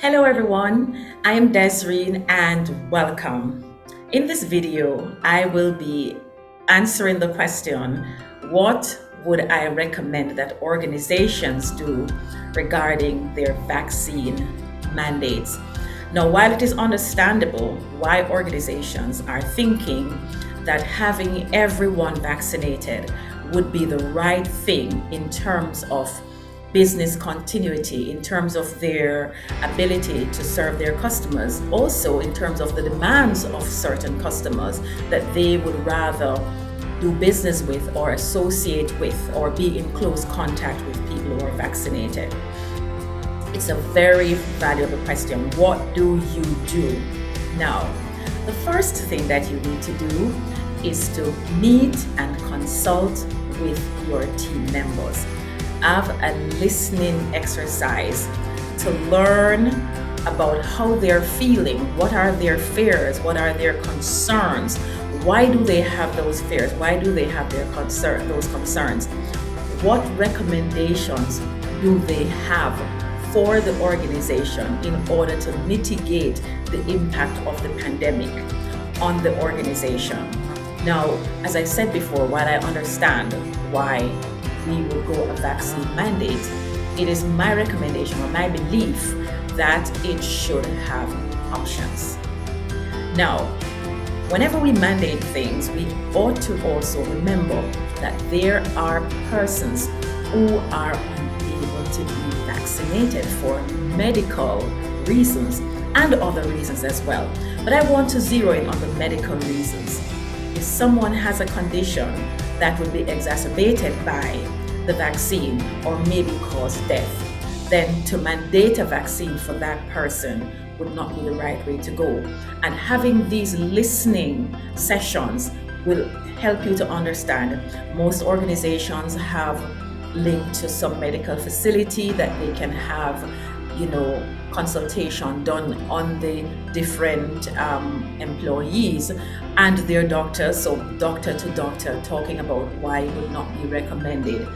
Hello everyone, I am Desreen and welcome. In this video, I will be answering the question, what would I recommend that organizations do regarding their vaccine mandates? Now, while it is understandable why organizations are thinking that having everyone vaccinated would be the right thing in terms of business continuity, in terms of their ability to serve their customers, also in terms of the demands of certain customers that they would rather do business with or associate with or be in close contact with people who are vaccinated. It's a very valuable question. What do you do? Now, the first thing that you need to do is to meet and consult with your team members. Have a listening exercise to learn about how they're feeling, what are their fears, what are their concerns, why do they have those fears, why do they have those concerns, what recommendations do they have for the organization in order to mitigate the impact of the pandemic on the organization. Now, as I said before, while I understand why we will go a vaccine mandate, it is my recommendation or my belief that it should have options. Now, whenever we mandate things, we ought to also remember that there are persons who are unable to be vaccinated for medical reasons and other reasons as well. But I want to zero in on the medical reasons. If someone has a condition that would be exacerbated by the vaccine or maybe cause death, then to mandate a vaccine for that person would not be the right way to go. And having these listening sessions will help you to understand. Most organizations have linked to some medical facility that they can have, consultation done on the different employees and their doctors, so doctor to doctor, talking about why it would not be recommended.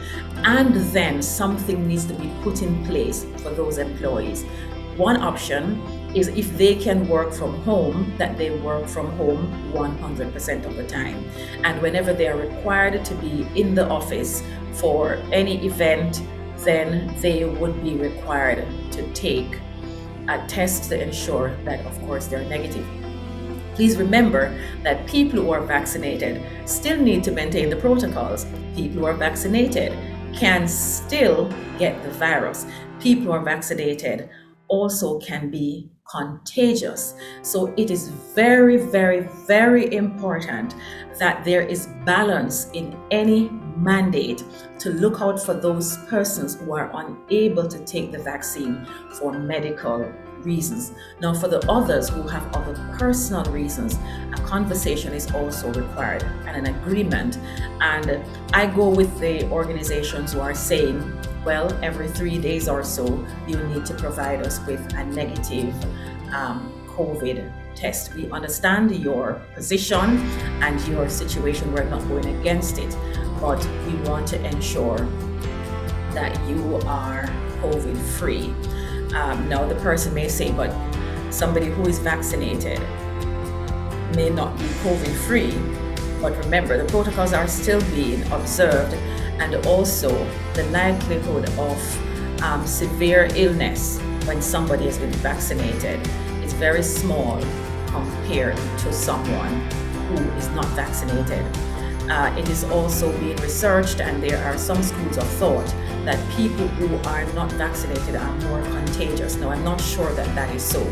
And then something needs to be put in place for those employees. One option is if they can work from home, that they work from home 100% of the time. And whenever they are required to be in the office for any event, then they would be required to take a test to ensure that, of course, they're negative. Please remember that people who are vaccinated still need to maintain the protocols. People who are vaccinated can still get the virus. People who are vaccinated also can be contagious. So it is very, very, very important that there is balance in any mandate to look out for those persons who are unable to take the vaccine for medical reasons. Now, for the others who have other personal reasons, a conversation is also required and an agreement. And I go with the organizations who are saying, well, every 3 days or so, you need to provide us with a negative COVID test. We understand your position and your situation. We're not going against it, but we want to ensure that you are COVID free. Now, the person may say, but somebody who is vaccinated may not be COVID free. But remember, the protocols are still being observed, and also the likelihood of severe illness when somebody has been vaccinated is very small compared to someone who is not vaccinated. It is also being researched, and there are some schools of thought that people who are not vaccinated are more contagious. Now, I'm not sure that that is so,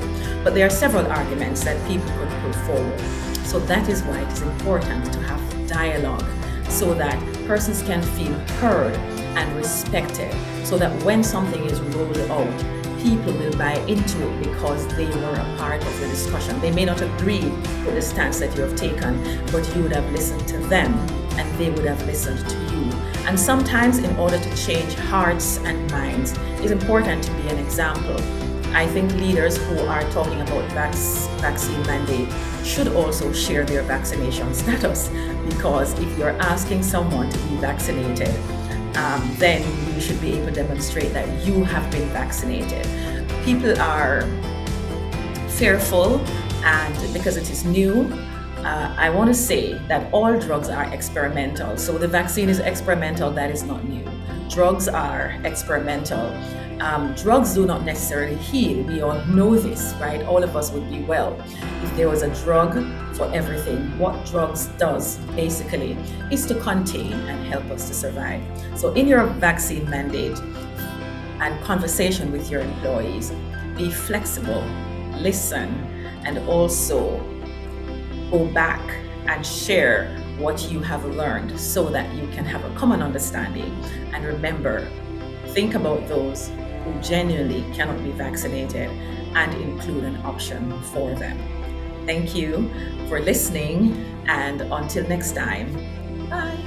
but there are several arguments that people could put forward. So that is why it is important to have dialogue so that persons can feel heard and respected, so that when something is rolled out, people will buy into it because they were a part of the discussion. They may not agree with the stance that you have taken, but you would have listened to them and they would have listened to you. And sometimes, in order to change hearts and minds, it's important to be an example. I think leaders who are talking about vaccine mandate should also share their vaccination status, because if you're asking someone to be vaccinated, then you should be able to demonstrate that you have been vaccinated. people are fearful, and because it is new, I want to say that all drugs are experimental. So the vaccine is experimental, that is not new. Drugs are experimental. Drugs do not necessarily heal. We all know this, right? All of us would be well if there was a drug for everything. What drugs does basically is to contain and help us to survive. So in your vaccine mandate and conversation with your employees, be flexible, listen, and also go back and share what you have learned so that you can have a common understanding. And remember, think about those who genuinely cannot be vaccinated and include an option for them. Thank you for listening, and until next time, bye.